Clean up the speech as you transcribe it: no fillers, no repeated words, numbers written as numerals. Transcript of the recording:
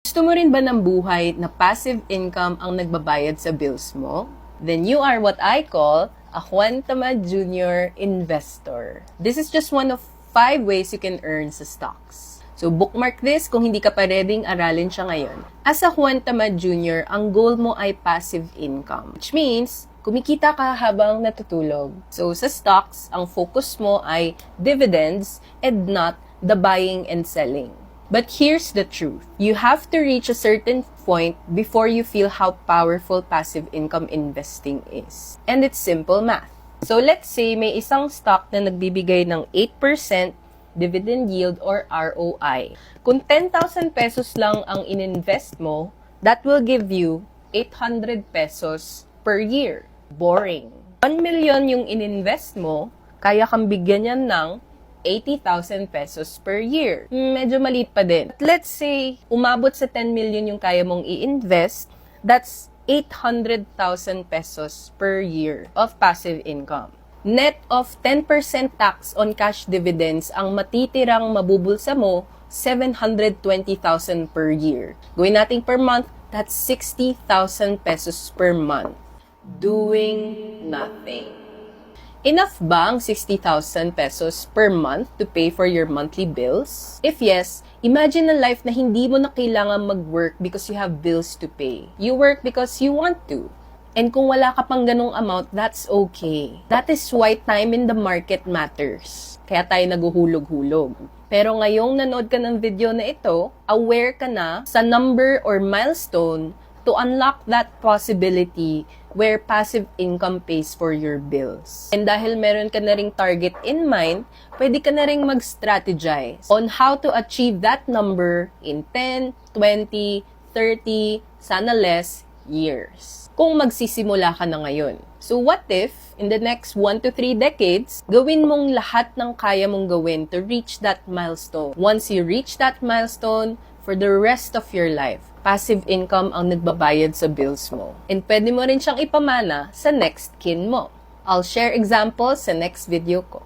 Gusto mo rin ba ng buhay na passive income ang nagbabayad sa bills mo? Then you are what I call a Juan Tamad Jr. investor. This is just one of 5 ways you can earn sa stocks. So bookmark this kung hindi ka pa readyng aralin siya ngayon. As a Juan Tamad Jr., ang goal mo ay passive income. Which means, kumikita ka habang natutulog. So sa stocks, ang focus mo ay dividends and not the buying and selling. But here's the truth. You have to reach a certain point before you feel how powerful passive income investing is. And it's simple math. So let's say may isang stock na nagbibigay ng 8% dividend yield or ROI. Kung 10,000 pesos lang ang ininvest mo, that will give you 800 pesos per year. Boring. 1 million yung ininvest mo, kaya kang bigyan yan ng 80,000 pesos per year. Medyo maliit pa din. Let's say, umabot sa 10 million yung kaya mong i-invest, that's 800,000 pesos per year of passive income. Net of 10% tax on cash dividends, ang matitirang mabubulsa mo, 720,000 per year. Gawin natin per month, that's 60,000 pesos per month. Doing nothing. Enough ba ang 60,000 pesos per month to pay for your monthly bills? If yes, imagine a life na hindi mo na kailangan mag-work because you have bills to pay. You work because you want to. And kung wala ka pang ganong amount, that's okay. That is why time in the market matters. Kaya tayo naguhulog-hulog. Pero ngayong nanood ka ng video na ito, aware ka na sa number or milestone to unlock that possibility where passive income pays for your bills. And dahil meron ka na ring target in mind, pwede ka na ring mag-strategize on how to achieve that number in 10, 20, 30, sana less years. Kung magsisimula ka na ngayon. So what if, in the next 1 to 3 decades, gawin mong lahat ng kaya mong gawin to reach that milestone. Once you reach that milestone, for the rest of your life, passive income ang nagbabayad sa bills mo. And pwede mo rin siyang ipamana sa next kin mo. I'll share examples sa next video ko.